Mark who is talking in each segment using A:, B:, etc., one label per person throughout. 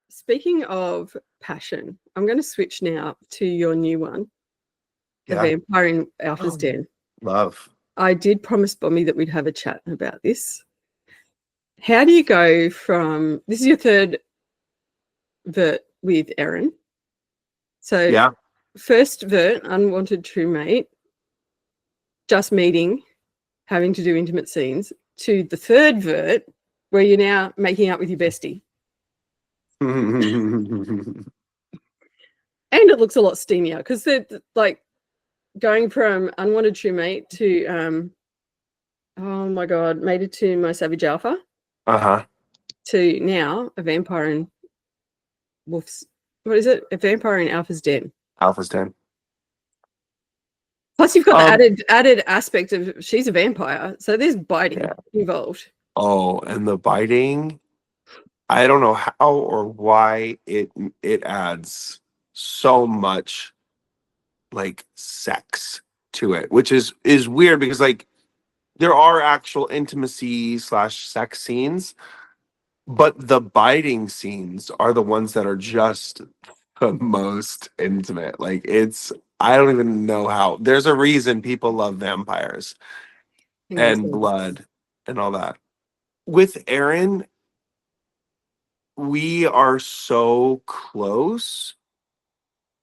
A: Speaking of passion, I'm going to switch now to your new one, The
B: Yeah.
A: Vampire in Alpha's Den.
B: Love.
A: I did promise Bommy that we'd have a chat about this. How do you go from, this is your third vert with Erin. So
B: Yeah.
A: first vert, unwanted true mate, just meeting, having to do intimate scenes, to the third vert where you're now making out with your bestie. And it looks a lot steamier because they're like going from unwanted true mate to oh my god, mated to my savage alpha. To now a vampire in wolf's, what is it? A vampire in Alpha's Den.
B: Alpha's Den.
A: Plus you've got the added aspect of she's a vampire, so there's biting involved.
B: Oh, and the biting, I don't know how or why it adds so much like sex to it, which is weird because like there are actual intimacy / sex scenes, but the biting scenes are the ones that are just the most intimate. Like I don't even know how. There's a reason people love vampires and blood and all that. With Erin, we are so close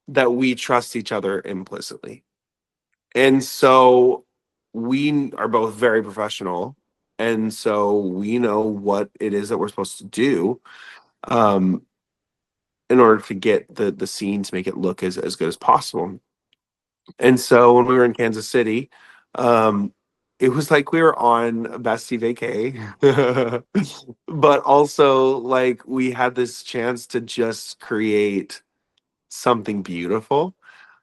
B: that we trust each other implicitly. And so we are both very professional. And so we know what it is that we're supposed to do in order to get the scene to make it look as good as possible. And so when we were in Kansas City, it was like we were on a bestie vacay, but also like we had this chance to just create something beautiful.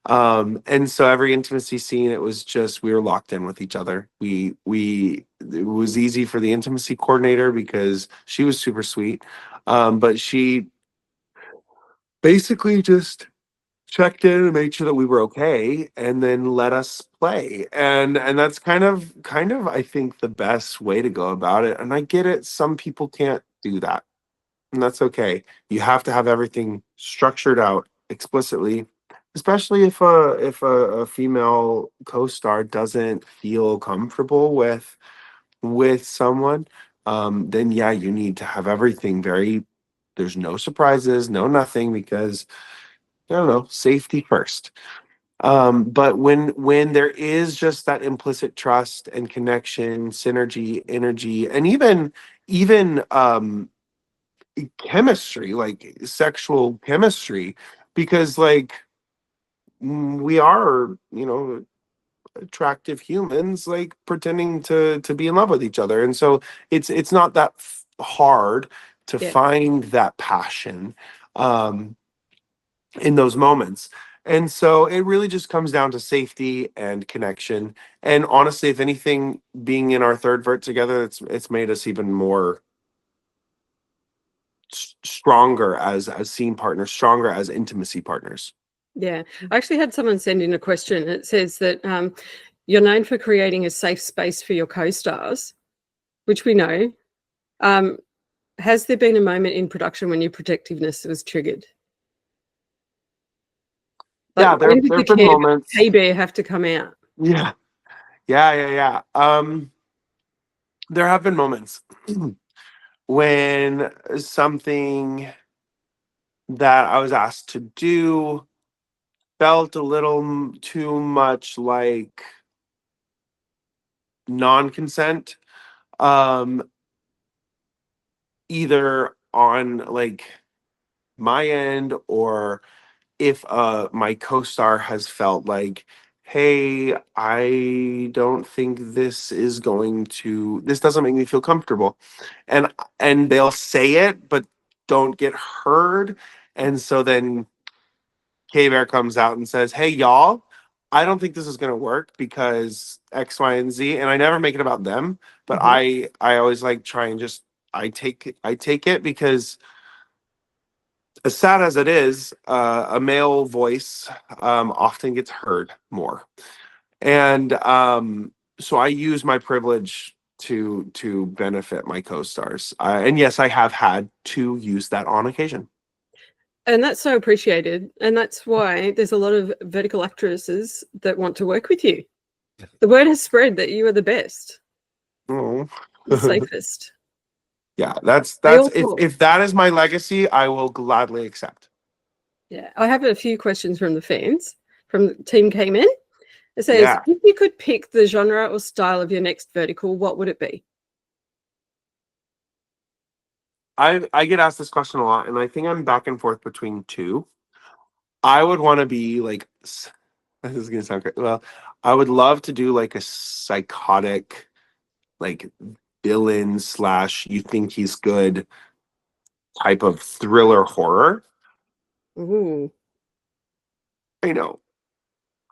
B: And so every intimacy scene, it was just we were locked in with each other. It was easy for the intimacy coordinator because she was super sweet, but she basically just checked in and made sure that we were okay and then let us play. And that's kind of I think the best way to go about it. And I get it, some people can't do that. And that's okay. You have to have everything structured out explicitly, especially if a female co-star doesn't feel comfortable with someone. Then yeah, you need to have everything very, there's no surprises, no nothing, because I don't know, safety first. But when there is just that implicit trust and connection, synergy, energy, and even chemistry, like sexual chemistry, because like we are, attractive humans, like pretending to be in love with each other, and so it's not that hard to find that passion in those moments. And so it really just comes down to safety and connection. And honestly, if anything, being in our third vert together, it's made us even more stronger as scene partners, stronger as intimacy partners.
A: Yeah, I actually had someone send in a question. It says that you're known for creating a safe space for your co-stars, which we know. Has there been a moment in production when your protectiveness was triggered? Like,
B: yeah, there have been moments.
A: CayBears have to come out.
B: Yeah. There have been moments when something that I was asked to do felt a little too much like non-consent, either on like my end, or if my co-star has felt like, hey, I don't think this doesn't make me feel comfortable, and they'll say it but don't get heard. And so then K-Bear comes out and says, hey y'all, I don't think this is going to work because X, Y, and Z. And I never make it about them, but I always like try and just I take it because, as sad as it is, a male voice often gets heard more. And so I use my privilege to benefit my co-stars. And yes, I have had to use that on occasion.
A: And that's so appreciated. And that's why there's a lot of vertical actresses that want to work with you. The word has spread that you are the best,
B: Oh.
A: the safest.
B: Yeah, that's
A: They all
B: if that is my legacy, I will gladly accept.
A: Yeah, I have a few questions from the fans from Team Cayman. It says,
B: Yeah.
A: if you could pick the genre or style of your next vertical, what would it be?
B: I get asked this question a lot, and I think I'm back and forth between two. I would want to be like, this is gonna sound great. Well, I would love to do like a psychotic, like villain slash you think he's good type of thriller horror.
A: Ooh,
B: I know.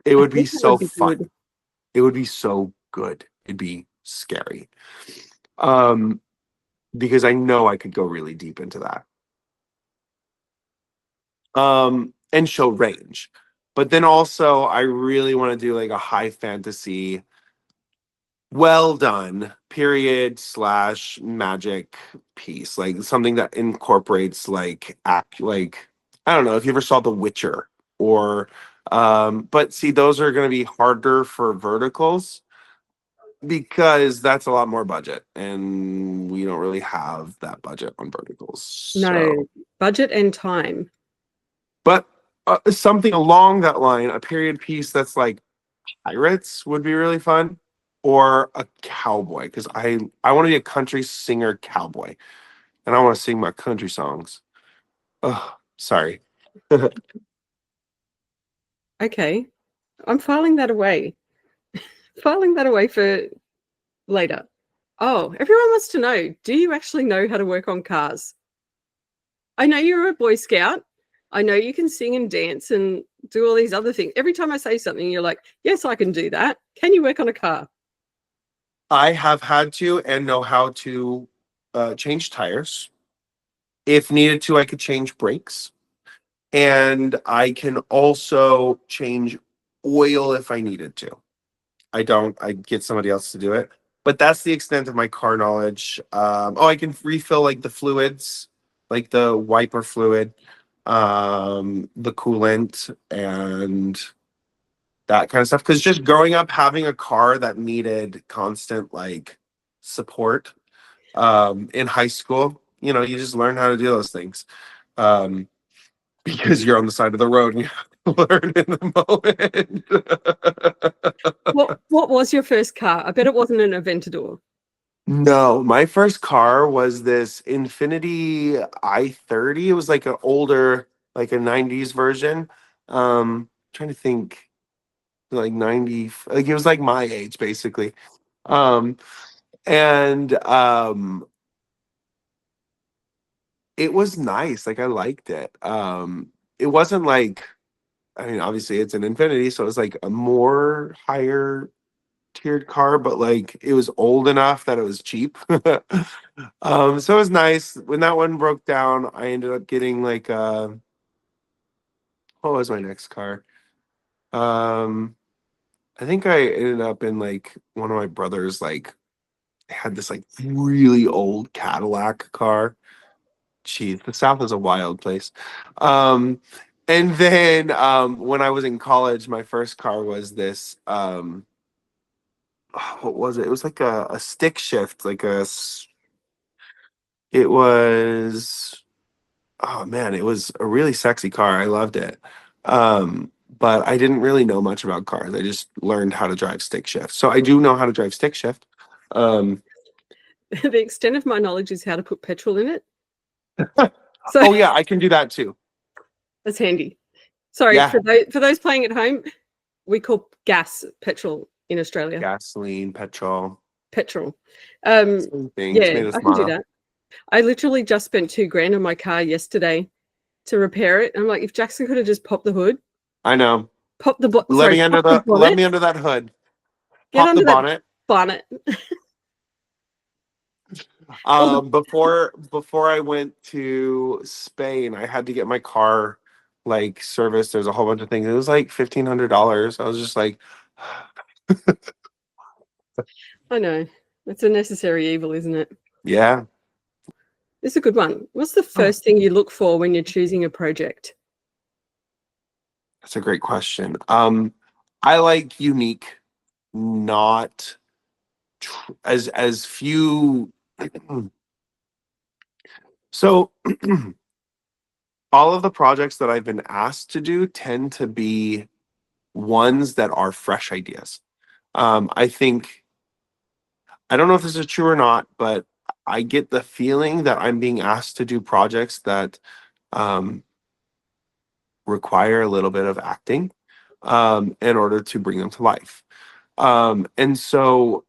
B: It
A: I
B: would be
A: think that
B: so
A: would be
B: fun.
A: good.
B: It would be so good. It'd be scary. Um, because I know I could go really deep into that. And show range. But then also I really want to do like a high fantasy, well done period slash magic piece, like something that incorporates like act like I don't know if you ever saw The Witcher or but see those are going to be harder for verticals because that's a lot more budget and we don't really have that budget on verticals.
A: No,
B: So
A: budget and time.
B: but something along that line, a period piece that's like pirates would be really fun, or a cowboy because I want to be a country singer cowboy, and I want to sing my country songs. Oh, sorry.
A: Okay, I'm filing that away. Filing that away for later. Oh, everyone wants to know, do you actually know how to work on cars? I know you're a Boy Scout. I know you can sing and dance and do all these other things. Every time I say something, you're like, yes, I can do that. Can you work on a car?
B: I have had to and know how to change tires. If needed to, I could change brakes. And I can also change oil if I needed to. I don't. I get somebody else to do it. But that's the extent of my car knowledge. Oh, I can refill like the fluids, like the wiper fluid, the coolant, and that kind of stuff. Because just growing up having a car that needed constant like support in high school, you know, you just learn how to do those things. Um, because you're on the side of the road and you have to learn in the moment.
A: What was your first car? I bet it wasn't an Aventador.
B: No, my first car was this Infinity i30. It was like an older, like a 90s version. Trying to think like 90, like it was like my age basically. Um, and it was nice. Like I liked it. It wasn't like I mean, obviously it's an Infinity, so it was like a more higher tiered car, but like it was old enough that it was cheap. So it was nice. When that one broke down, I ended up getting like what was my next car? Um I think I ended up in like one of my brothers like had this like really old Cadillac car. Jeez, the South is a wild place. Um and then when I was in college, my first car was this what was it? It was like a stick shift, like it was oh man, it was a really sexy car. I loved it. But I didn't really know much about cars. I just learned how to drive stick shift. So I do know how to drive stick shift. Um,
A: The extent of my knowledge is how to put petrol in it. So
B: oh yeah, I can do that too.
A: that's handy. Sorry,
B: Yeah,
A: for those playing at home, we call gas petrol in Australia.
B: gasoline, petrol,
A: Petrol.
B: same thing,
A: Yeah,
B: tomato,
A: I can do
B: tomato.
A: that. I literally just spent $2,000 on my car yesterday to repair it. I'm like, if Jaxon could have just popped the hood,
B: I know.
A: pop the
B: Let me under
A: pop the
B: let me
A: bonnet,
B: under that hood.
A: get
B: Pop the
A: under that
B: bonnet.
A: bonnet.
B: Before I went to Spain, I had to get my car like serviced. There's a whole bunch of things. It was like $1,500. I was just like,
A: I know. It's a necessary evil, isn't it?
B: yeah.
A: This is a good one. What's the first thing you look for when you're choosing a project?
B: That's a great question. I like unique, not as few. So all of the projects that I've been asked to do tend to be ones that are fresh ideas. I think, I don't know if this is true or not, but I get the feeling that I'm being asked to do projects that um, require a little bit of acting in order to bring them to life. And so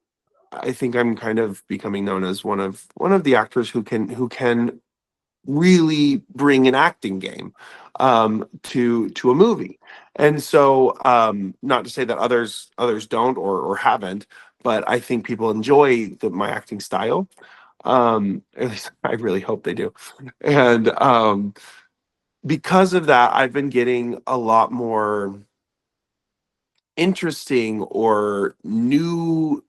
B: I think I'm kind of becoming known as one of the actors who can really bring an acting game to a movie. And so not to say that others don't or haven't, but I think people enjoy my acting style. At least I really hope they do. And because of that, I've been getting a lot more interesting or new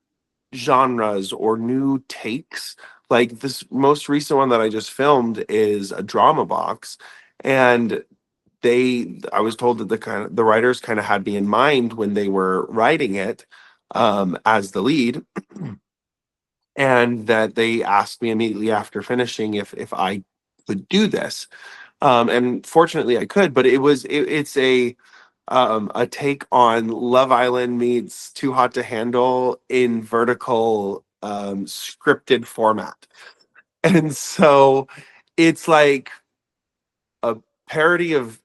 B: genres or new takes. Like this most recent one that I just filmed is a drama box, and I was told that the writers kind of had me in mind when they were writing it as the lead, and that they asked me immediately after finishing if I could do this. And fortunately I could, but it's a take on Love Island meets Too Hot to Handle in vertical scripted format. And so it's like a parody of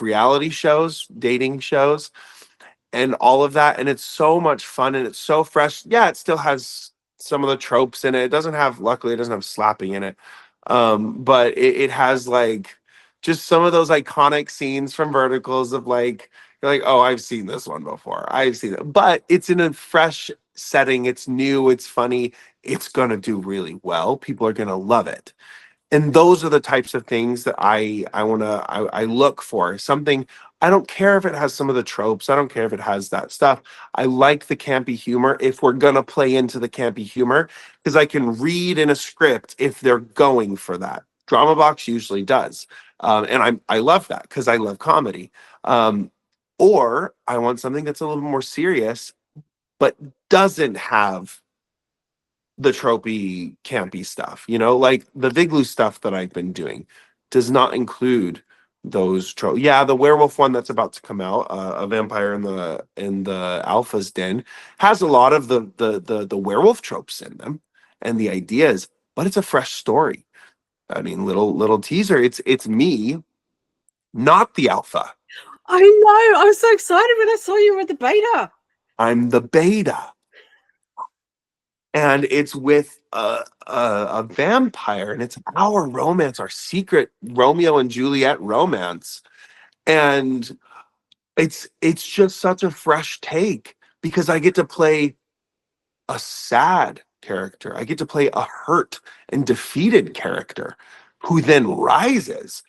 B: reality shows, dating shows, and all of that. And it's so much fun and it's so fresh. Yeah, it still has some of the tropes in it. Luckily, it doesn't have slapping in it. But it has like just some of those iconic scenes from verticals of like, you're like, oh, I've seen this one before. I've seen it. But it's in a fresh setting. It's new. It's funny. It's going to do really well. People are going to love it. And those are the types of things that I look for. Something, I don't care if it has some of the tropes. I don't care if it has that stuff. I like the campy humor if we're gonna play into the campy humor, because I can read in a script if they're going for that. Drama Box usually does, and I love that because I love comedy. Or I want something that's a little more serious, but doesn't have the tropey, campy stuff. Like the Viglu stuff that I've been doing does not include those tropes. Yeah, the werewolf one that's about to come out, a vampire in the alpha's den, has a lot of the werewolf tropes in them and the ideas, but it's a fresh story. I mean, little teaser. It's me, not the alpha.
A: I know. I was so excited when I saw you were the beta.
B: I'm the beta. And it's with a vampire, and it's our romance, our secret Romeo and Juliet romance. And it's just such a fresh take because I get to play a sad character. I get to play a hurt and defeated character who then rises.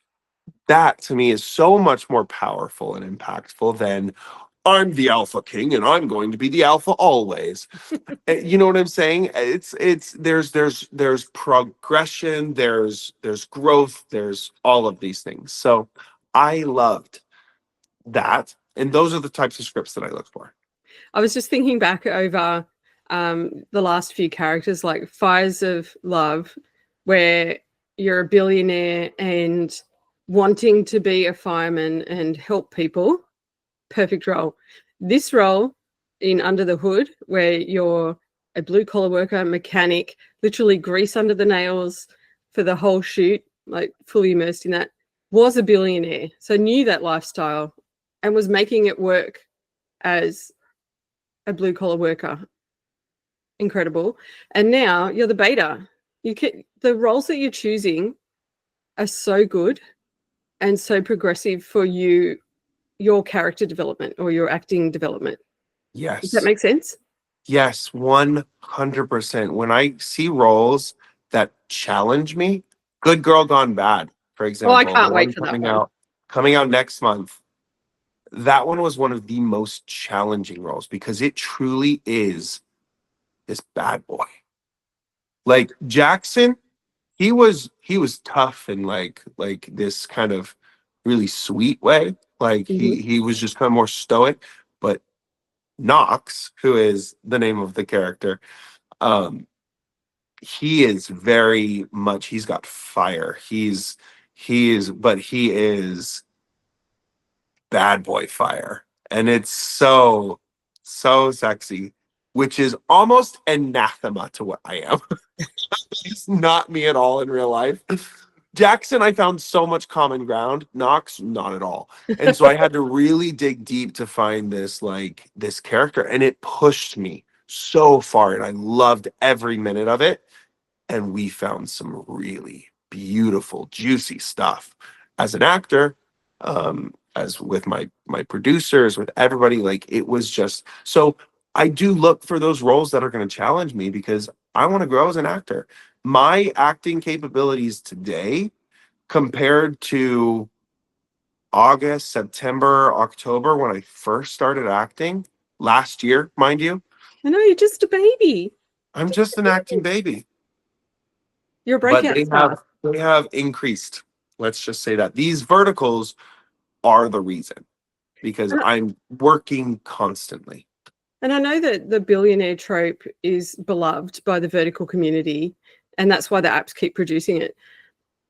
B: That to me is so much more powerful and impactful than I'm the alpha king and I'm going to be the alpha always. You know what I'm saying? There's progression, there's growth, there's all of these things. So I loved that, and those are the types of scripts that I look for.
A: I was just thinking back over the last few characters, like Fires of Love, where you're a billionaire and wanting to be a fireman and help people. Perfect role. This role in Under the Hood, where you're a blue collar worker, mechanic, literally grease under the nails for the whole shoot, like fully immersed in that, was a billionaire. So knew that lifestyle and was making it work as a blue collar worker. Incredible. And now you're the beta. The roles that you're choosing are so good and so progressive for your character development or your acting development.
B: Yes.
A: Does that make sense?
B: Yes, 100%. When I see roles that challenge me, Good Girl Gone Bad, for example.
A: Oh, I can't
B: the
A: wait
B: one
A: for that
B: coming
A: one.
B: out next month. That one was one of the most challenging roles because it truly is this bad boy Like Jaxon, he was tough in like this kind of really sweet way. Like
A: Mhm.
B: he was just kind of more stoic. But Knox, who is the name of the character, um, he is very much, he's got fire. But he is bad boy fire. And it's so sexy, which is almost anathema to what I am. It's not me at all in real life. Jaxon, I found so much common ground. Knox, not at all. And so I had to really dig deep to find this character, and it pushed me so far, and I loved every minute of it. And we found some really beautiful, juicy stuff. As an actor, as with my producers, with everybody, like it was just so. I do look for those roles that are going to challenge me because I want to grow as an actor. My acting capabilities today, compared to August, September, October, when I first started acting last year, mind you,
A: I know you're just a baby.
B: I'm just an acting baby.
A: You're a
B: But
A: breakout star.
B: they have increased. Let's just say that these verticals are the reason, because
A: And,
B: I'm working constantly.
A: and I know that the billionaire trope is beloved by the vertical community, and that's why the apps keep producing it.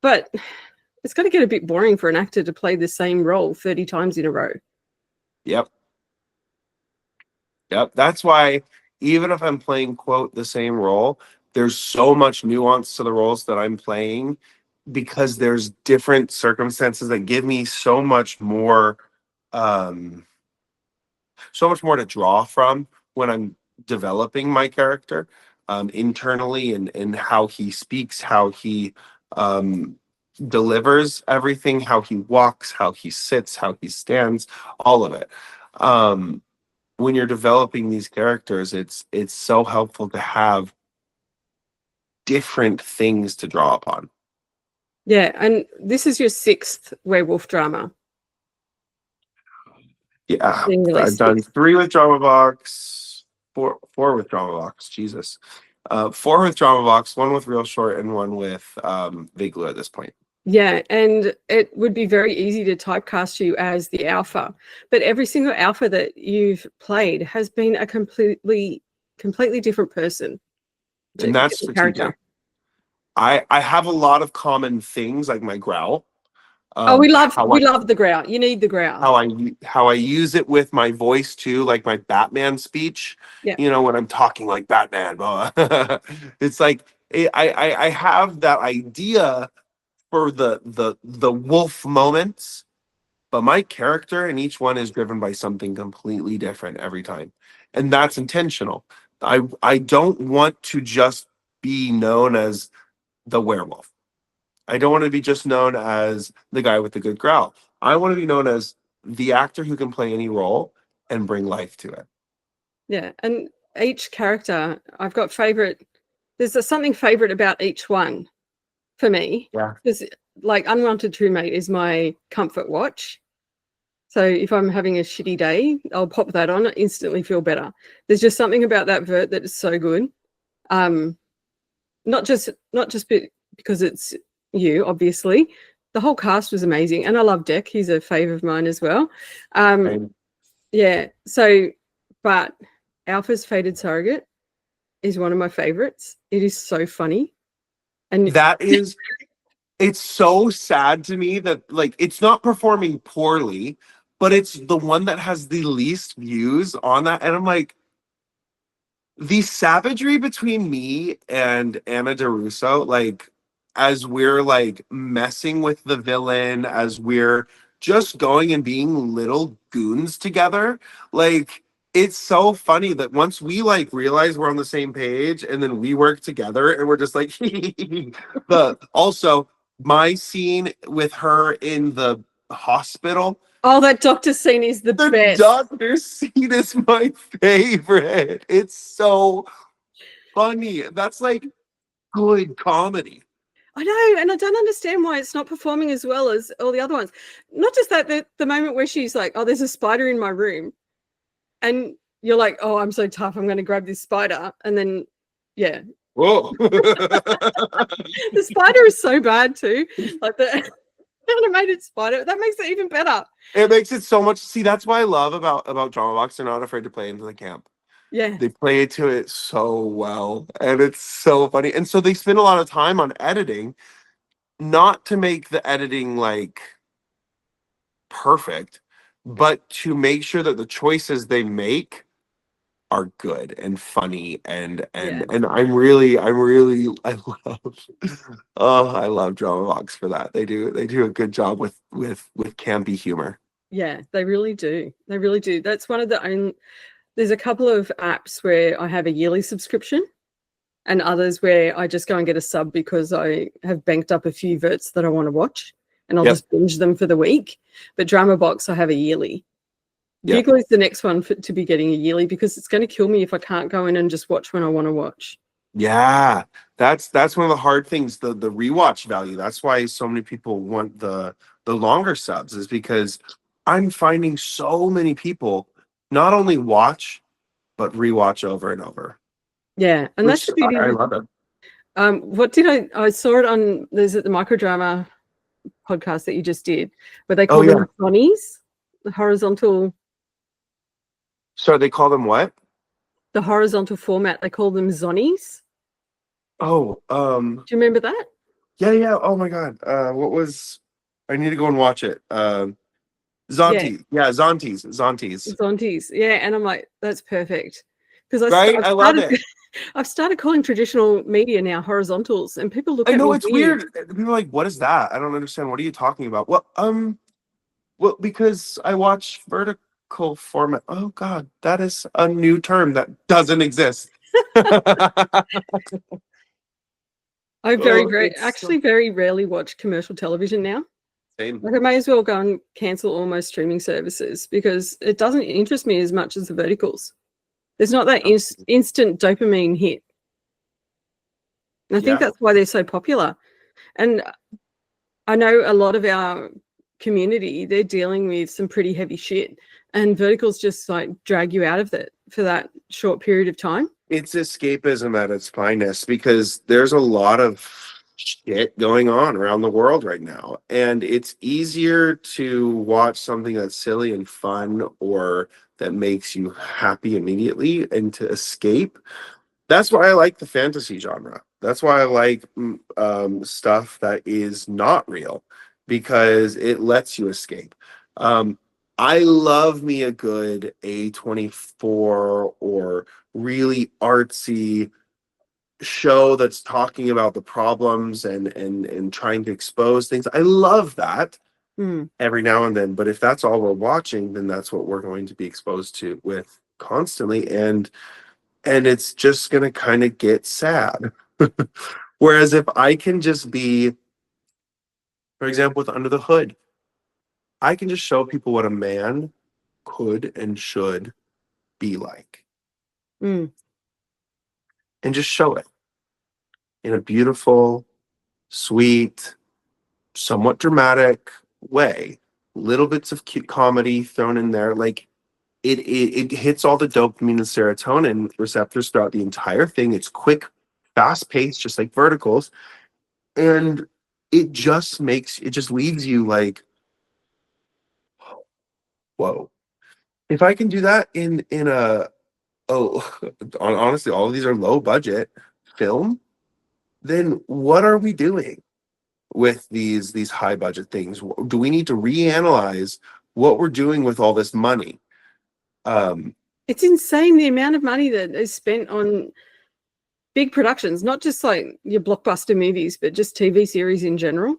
A: But it's got to get a bit boring for an actor to play the same role 30 times in a row.
B: Yep. Yep. That's why even if I'm playing, quote, the same role, there's so much nuance to the roles that I'm playing, because there's different circumstances that give me um so much more to draw from when I'm developing my character, internally, and how he speaks, how he um, delivers everything, how he walks, how he sits, how he stands, all of it. Um, when you're developing these characters, it's so helpful to have different things to draw upon.
A: Yeah, and this is your 6th werewolf drama
B: Yeah,
A: being
B: I've
A: released.
B: done 3 with Drama Box, four with Drama Box. Jesus, 4 with Drama Box, 1 with Real Short, and 1 with Big Glue at this point.
A: Yeah, and it would be very easy to typecast you as the alpha, but every single alpha that you've played has been a completely different person,
B: And that's
A: different character.
B: strategic. I have a lot of common things, like my growl.
A: Oh, we
B: How
A: love the growl. You need the growl.
B: how I use it with my voice too, like my Batman speech.
A: Yeah.
B: When I'm talking like Batman, it's like I have that idea for the wolf moments, but my character in each one is driven by something completely different every time, and that's intentional. I don't want to just be known as the werewolf. I don't want to be just known as the guy with the good growl. I want to be known as the actor who can play any role and bring life to it.
A: Yeah, and each character, I've got favorite. There's something favorite about each one for me.
B: Yeah.
A: Because like Unwanted Crewmate is my comfort watch. So if I'm having a shitty day, I'll pop that on, instantly feel better. There's just something about that vert that is so good. Not just because it's you, obviously. The whole cast was amazing, and I love Deck. He's a fave of mine as well.
B: And
A: Yeah. So, but Alpha's Faded Surrogate is one of my favorites. It is so funny, and
B: it's so sad to me that, like, it's not performing poorly, but it's the one that has the least views on that. And I'm like, the savagery between me and Anna DeRusso, like, as we're like messing with the villain, as we're just going and being little goons together, like, it's so funny that once we like realize we're on the same page and then we work together and we're just like but also my scene with her in the hospital,
A: oh, that doctor scene is the
B: the
A: best.
B: doctor scene is my favorite. It's so funny. That's like good comedy.
A: I know, and I don't understand why it's not performing as well as all the other ones. Not just that, the moment where she's like, "Oh, there's a spider in my room," and you're like, "Oh, I'm so tough. I'm going to grab this spider," and then, yeah,
B: Whoa.
A: The spider is so bad too. Like the animated spider, that makes it even better.
B: It makes it so much. See, that's what I love about Drama Box. They're not afraid to play into the camp.
A: Yeah.
B: They play to it so well, and it's so funny. And so they spend a lot of time on editing, not to make the editing like perfect, but to make sure that the choices they make are good and funny
A: Yeah.
B: and I love I love Drama Box for that. They do a good job with campy humor.
A: Yeah, they really do. They really do. That's one of the only, there's a couple of apps where I have a yearly subscription and others where I just go and get a sub because I have banked up a few verts that I want to watch and I'll
B: Yep.
A: just binge them for the week. But Drama Box, I have a yearly.
B: Yep.
A: Giggle is the next one to be getting a yearly because it's going to kill me if I can't go in and just watch when I want to watch.
B: Yeah, that's one of the hard things, the rewatch value. That's why so many people want the longer subs, is because I'm finding so many people not only watch but rewatch over and over,
A: Yeah, and that's
B: which
A: the beauty.
B: I love it.
A: What did I saw it on, there's the microdrama podcast that you just did where they
B: Oh
A: call
B: yeah.
A: them Sonnies, the horizontal
B: So they call them what?
A: the horizontal format. They call them Zonnies.
B: Oh,
A: Do you remember that?
B: yeah. Oh my God. What was? I need to go and watch it.
A: Yeah,
B: Zonti. Yeah, Zonties.
A: Zonties. Yeah, and I'm like, that's perfect because
B: Right?
A: I've
B: I love
A: started
B: it.
A: I've started calling traditional media now horizontals, and people look
B: I
A: at
B: know
A: me
B: it's
A: weird.
B: weird. People are like, "What is that? I don't understand. What are you talking about?" Well, because I watch vertical format. Oh God, that is a new term that doesn't exist.
A: I
B: Oh, it's so
A: actually very rarely watch commercial television now.
B: same.
A: Like I may as well go and cancel all my streaming services because it doesn't interest me as much as the verticals. There's not that instant dopamine hit. And I think
B: Yeah.
A: that's why they're so popular. And I know a lot of our community, they're dealing with some pretty heavy shit. And verticals just like drag you out of it for that short period of time.
B: It's escapism at its finest, because there's a lot of shit going on around the world right now. And it's easier to watch something that's silly and fun, or that makes you happy immediately, and to escape. That's why I like the fantasy genre. That's why I like stuff that is not real, because it lets you escape. Um, I love me a good A24 or really artsy show that's talking about the problems and trying to expose things. I love that
A: Mm.
B: every now and then. But if that's all we're watching, then that's what we're going to be exposed to with constantly. And it's just going to kind of get sad. Whereas if I can just be, for example, with Under the Hood, I can just show people what a man could and should be like,
A: Mm.
B: and just show it in a beautiful, sweet, somewhat dramatic way. Little bits of cute comedy thrown in there. Like it hits all the dopamine and serotonin receptors throughout the entire thing. It's quick, fast paced, just like verticals. And it just leaves you like, whoa. If I can do that in a, oh, honestly, all of these are low budget film, then what are we doing with these high budget things? Do we need to reanalyze what we're doing with all this money?
A: It's insane the amount of money that is spent on big productions, not just like your blockbuster movies, but just TV series in general.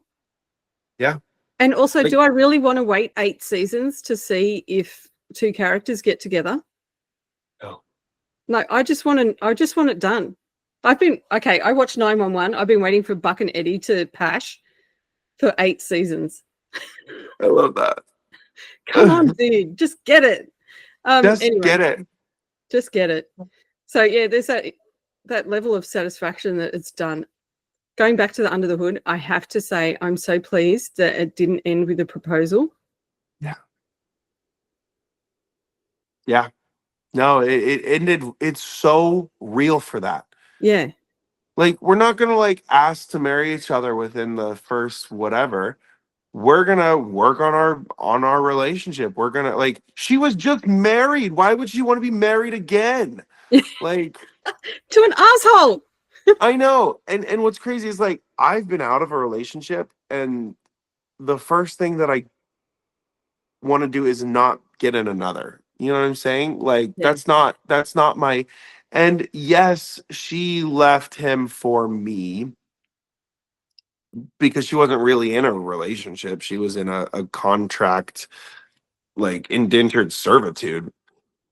B: Yeah.
A: And also,
B: Like,
A: do I really want to wait 8 seasons to see if two characters get together?
B: no.
A: No, I just want it done. I watched 911. I've been waiting for Buck and Eddie to pash for 8 seasons.
B: I love that.
A: Come on, dude, just get it.
B: Just
A: Anyway,
B: get it.
A: just get it. So yeah, there's that level of satisfaction that it's done. Going back to the Under the Hood, I have to say I'm so pleased that it didn't end with a proposal.
B: Yeah. Yeah. No, it ended. It's so real for that.
A: Yeah.
B: Like, we're not gonna like ask to marry each other within the first whatever. We're gonna work on our relationship. We're gonna like she was just married. Why would she want to be married again? Like,
A: To an asshole.
B: I know. And what's crazy is like I've been out of a relationship and the first thing that I want to do is not get in another. You know what I'm saying? Like
A: Yeah.
B: that's not my and yes, she left him for me because she wasn't really in a relationship. She was in a contract like indentured servitude.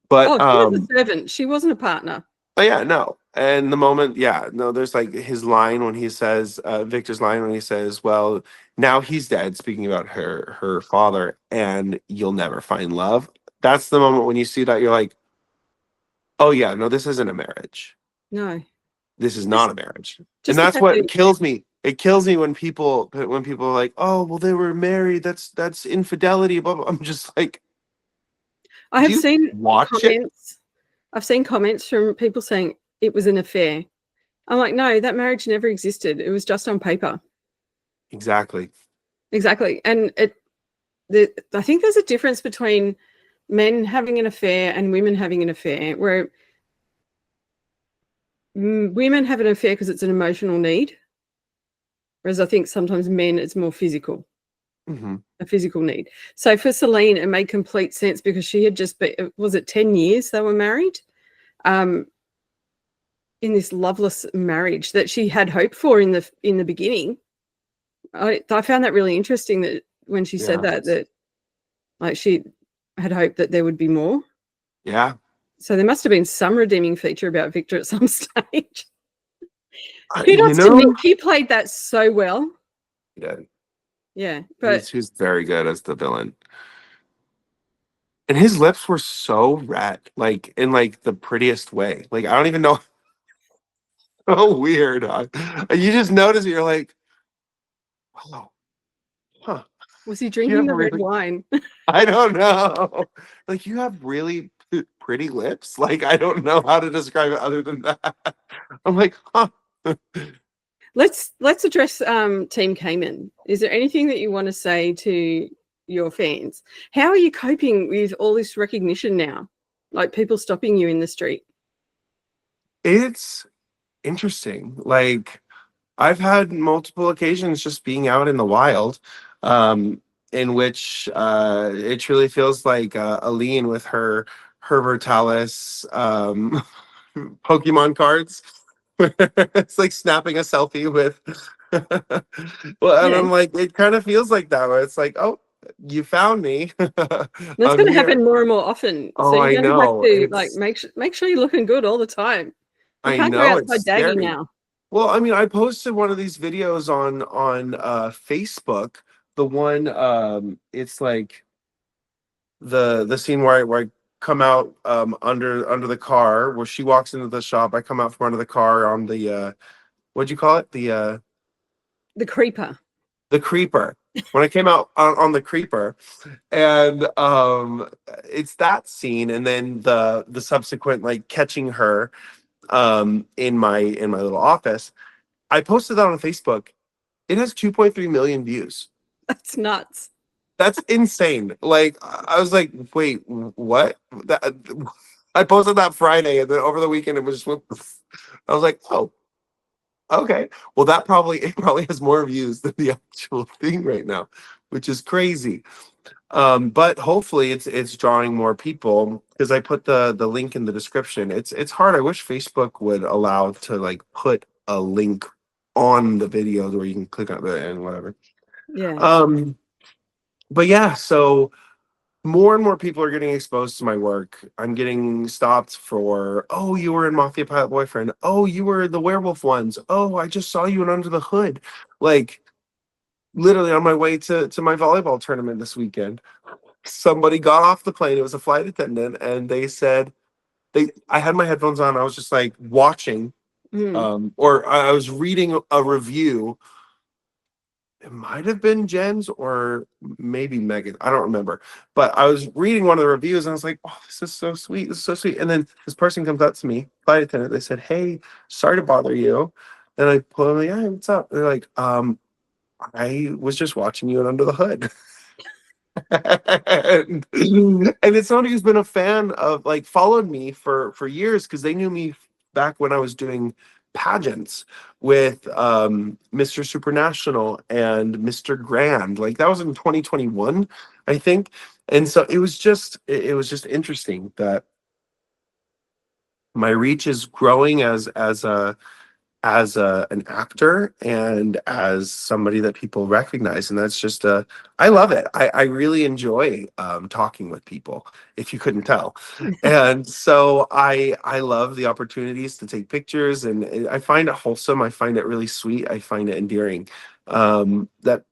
B: But
A: Oh, she was a servant. She wasn't a partner.
B: oh yeah, no. And the moment, yeah, no, there's like his line when he says, Victor's line when he says, well, now he's dead, speaking about her father, and you'll never find love. That's the moment when you see that you're like, oh yeah, no, this isn't a marriage.
A: No.
B: This is not
A: Just
B: a marriage. And
A: just the
B: that's
A: fact
B: what
A: that
B: kills me. It kills me when people are like, oh, well, they were married. That's infidelity. Blah, blah. I'm just like,
A: I
B: do
A: have
B: you
A: seen
B: watch it?
A: comments. I've seen comments from people saying it was an affair. I'm like, no, that marriage never existed. It was just on paper.
B: Exactly.
A: Exactly. And I think there's a difference between men having an affair and women having an affair, where women have an affair because it's an emotional need, whereas I think sometimes men, it's more physical,
B: Hmm.
A: a physical need. So for Celine, it made complete sense because she had just been, was it 10 years they were married? In this loveless marriage that she had hoped for in the beginning. I found that really interesting that when she said
B: Yeah.
A: that like she had hoped that there would be more.
B: Yeah.
A: So there must have been some redeeming feature about Victor at some stage.
B: You
A: Kudos to
B: know,
A: Nick. He played that so well.
B: yeah,
A: Yeah. But
B: he's very good as the villain. And his lips were so red, like in like the prettiest way. Like I don't even know how weird. You just notice it, you're like, wow, huh.
A: was he
B: You
A: drinking
B: have
A: the red
B: really
A: wine?
B: I don't know. Like you have really pretty lips. Like I don't know how to describe it other than that. I'm like, huh.
A: Let's address Team Cayman. Is there anything that you want to say to your fans? How are you coping with all this recognition now? Like people stopping you in the street?
B: It's interesting. Like I've had multiple occasions just being out in the wild, in which it truly feels like Aline with her Vertalis Pokemon cards. It's like snapping a selfie with. Well, and
A: Yeah.
B: I'm like, it kind of feels like that. Where it's like, oh, you found me.
A: That's
B: I'm
A: going to
B: here.
A: happen more and more often. So
B: Oh,
A: you're
B: I
A: going to have
B: know.
A: to like make sure you're looking good all the time. You
B: I
A: can't go
B: know. It's
A: outside daggy
B: scary.
A: now.
B: Well, I mean, I posted one of these videos on Facebook. The one it's like the scene where I come out under the car where she walks into the shop. I come out from under the car on the what'd you call it?
A: The creeper.
B: The creeper. When I came out on the creeper, and it's that scene, and then the subsequent like catching her in my little office. I posted that on Facebook. It has 2.3 million views.
A: That's nuts.
B: That's insane. Like I was like, wait, what? That, I posted that Friday, and then over the weekend it was just went. I was like, oh, okay. Well, that probably it probably has more views than the actual thing right now, which is crazy. But hopefully it's drawing more people because I put the link in the description. It's hard. I wish Facebook would allow to like put a link on the videos where you can click on it and whatever.
A: Yeah.
B: Um, but yeah, so more and more people are getting exposed to my work. I'm getting stopped for, oh, you were in Mafia Pilot Boyfriend. Oh, you were the werewolf ones. Oh, I just saw you in Under the Hood. Like literally on my way to my volleyball tournament this weekend. Somebody got off the plane. It was a flight attendant, and they said I had my headphones on. I was just like watching,
A: Mm.
B: or I was reading a review. It might have been Jen's or maybe Megan. I don't remember. But I was reading one of the reviews and I was like, oh, this is so sweet. This is so sweet. And then this person comes up to me, flight attendant. They said, hey, sorry to bother you. And I pull them, like, "Hey, what's up?" They're like, I was just watching you and Under the Hood." And it's somebody who's been a fan of, like, followed me for years because they knew me back when I was doing pageants with Mr. Supernational and Mr. Grand. Like that was in 2021, I think. And so it was just interesting that my reach is growing as an actor and as somebody that people recognize, and that's just I love it. I really enjoy talking with people, if you couldn't tell. And so I love the opportunities to take pictures, and I find it wholesome. I find it really sweet. I find it endearing, that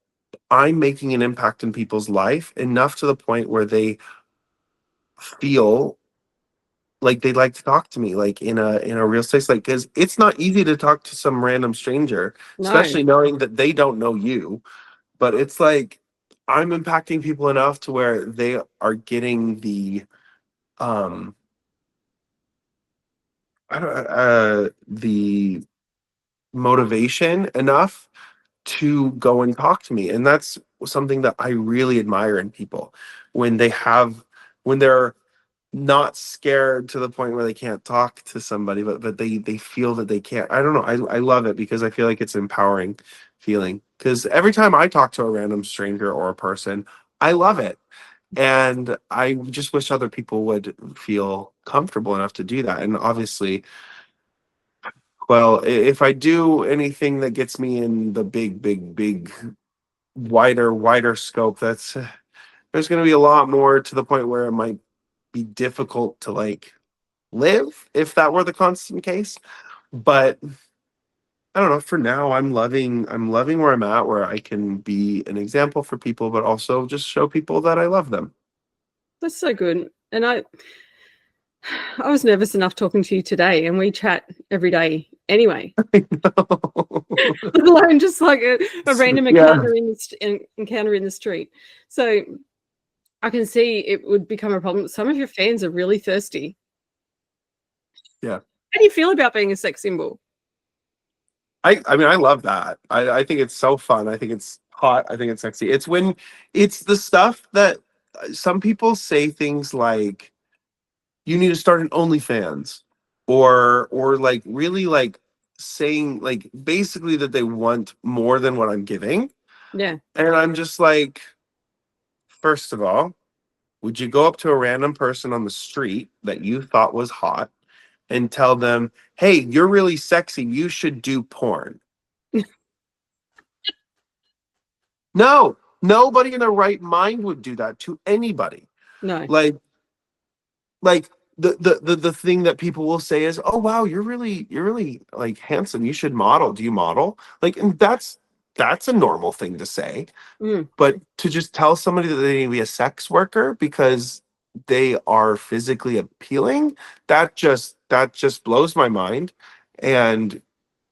B: I'm making an impact in people's life enough to the point where they feel like they'd like to talk to me, like in a real space, like, because it's not easy to talk to some random stranger,
A: No,
B: especially knowing that they don't know you. But it's like I'm impacting people enough to where they are getting um the motivation enough to go and talk to me. And that's something that I really admire in people, when they're not scared to the point where they can't talk to somebody, but they feel that they can't. I don't know. I love it because I feel like it's empowering feeling. Because every time I talk to a random stranger or a person, I love it. And I just wish other people would feel comfortable enough to do that. And obviously, well, if I do anything that gets me in the big, wider scope, that's there's going to be a lot more to the point where it might be difficult to like live if that were the constant case. But I don't know, for now I'm loving where I'm at, where I can be an example for people but also just show people that I love them.
A: that's so good. And I was nervous enough talking to you today, and we chat every day anyway.
B: I know.
A: Let alone just like a random
B: Yeah.
A: encounter in the street. So I can see it would become a problem. Some of your fans are really thirsty.
B: Yeah.
A: How do you feel about being a sex symbol?
B: I mean, I love that. I think it's so fun. I think it's hot. I think it's sexy. It's when it's the stuff that some people say things like, you need to start an OnlyFans, or like really like saying like basically that they want more than what I'm giving.
A: Yeah.
B: And I'm just like, first of all, would you go up to a random person on the street that you thought was hot and tell them, "Hey, you're really sexy. You should do porn"? No, nobody in their right mind would do that to anybody.
A: No.
B: Like, like the thing that people will say is, "Oh wow, you're really like handsome. You should model. Do you model?" Like, and that's a normal thing to say.
A: Mm.
B: But to just tell somebody that they need to be a sex worker because they are physically appealing, that just blows my mind. And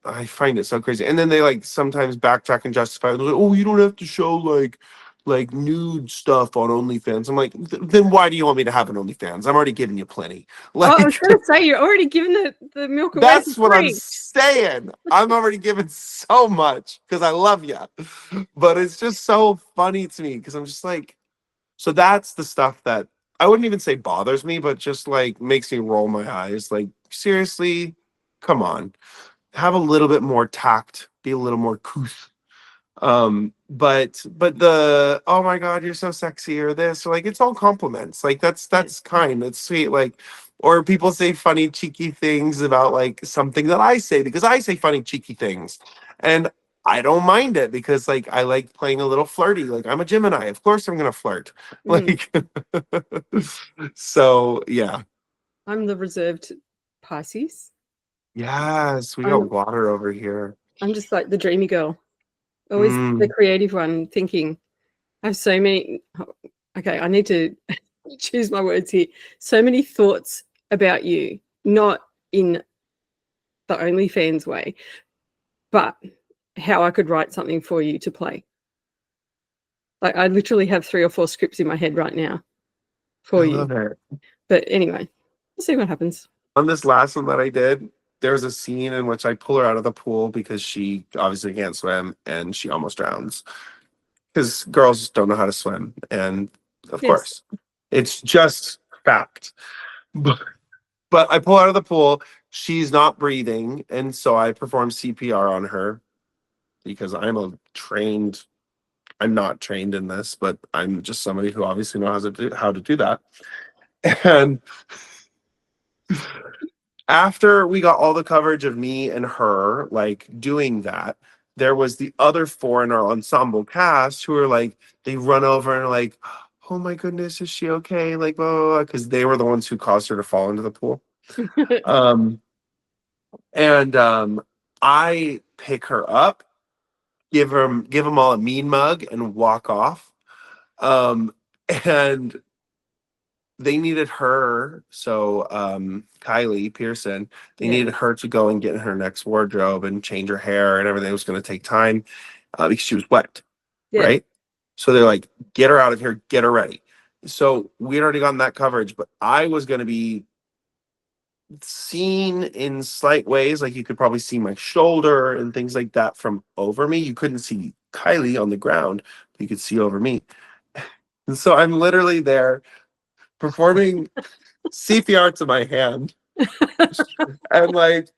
B: I find it so crazy. And then they like sometimes backtrack and justify it. They're like, "Oh, you don't have to show like nude stuff on OnlyFans." I'm like, Then why do you want me to have an OnlyFans? I'm already giving you plenty."
A: Oh, I was
B: Like,
A: going to say you're already giving the milk away for
B: that's what I'm
A: free.
B: saying. I'm already giving so much because I love you. But it's just so funny to me because I'm just like, so that's the stuff that I wouldn't even say bothers me, but just like makes me roll my eyes. Like, seriously, come on, have a little bit more tact, be a little more couth. But the, "Oh my god, you're so sexy," or this, or like, it's all compliments. Like,
A: Yeah.
B: that's kind, that's sweet. Like, or people say funny cheeky things about like something that I say because I say funny cheeky things, and I don't mind it because like I like playing a little flirty. Like, I'm a Gemini, of course I'm gonna flirt.
A: Mm.
B: Like, so yeah.
A: I'm the reserved Pisces.
B: Yes, we got
A: I'm
B: water over here.
A: I'm just like the dreamy girl, always the
B: Mm,
A: creative one, thinking. I have so many. Okay, I need to choose my words here. So many thoughts about you, not in the OnlyFans way, but how I could write something for you to play. Like, I literally have 3 or 4 scripts in my head right now
B: I
A: for you.
B: love it.
A: But anyway, we'll see what happens.
B: On this last one that I did, there's a scene in which I pull her out of the pool because she obviously can't swim and she almost drowns. Because girls don't know how to swim. And of
A: Yes.
B: course, it's just fact. But I pull her out of the pool. She's not breathing. And so I perform CPR on her because I'm not trained in this, but I'm just somebody who obviously knows how to do that. And after we got all the coverage of me and her like doing that, there was the other 4 in our ensemble cast who were like, they run over and are like, oh my goodness, is she okay? Like, blah, blah, blah, because they were the ones who caused her to fall into the pool. And I pick her up, give them all a mean mug, and walk off. And they needed her, so Kylie Pearson, they needed her to go and get her next wardrobe and change her hair and everything. It was going to take time because she was wet, right? So they're like, get her out of here, get her ready. So we'd already gotten that coverage, but I was going to be seen in slight ways, like you could probably see my shoulder and things like that from over me. You couldn't see Kylie on the ground, but you could see over me. And so I'm literally there performing CPR to my hand and like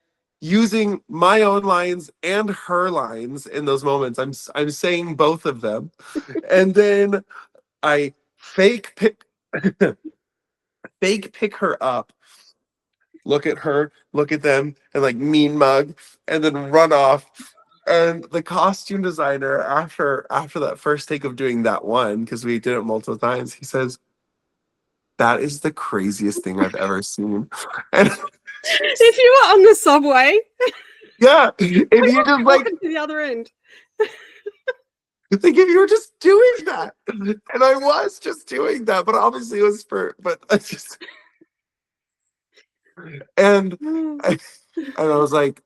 B: using my own lines and her lines in those moments. I'm saying both of them. And then I fake pick her up, look at her, look at them, and like mean mug, and then run off. And the costume designer, after that first take of doing that one, because we did it multiple times, he says, that is the craziest thing I've ever seen. And
A: if you were on the subway,
B: yeah, if you just like
A: to the other end,
B: think if you were just doing that, and I was just doing that, but obviously it was but I just, and I was like,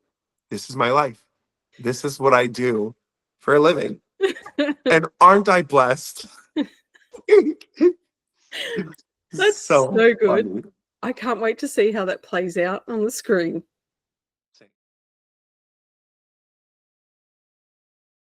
B: this is my life. This is what I do for a living. And aren't I blessed?
A: That's so good.
B: Funny.
A: I can't wait to see how that plays out on the screen.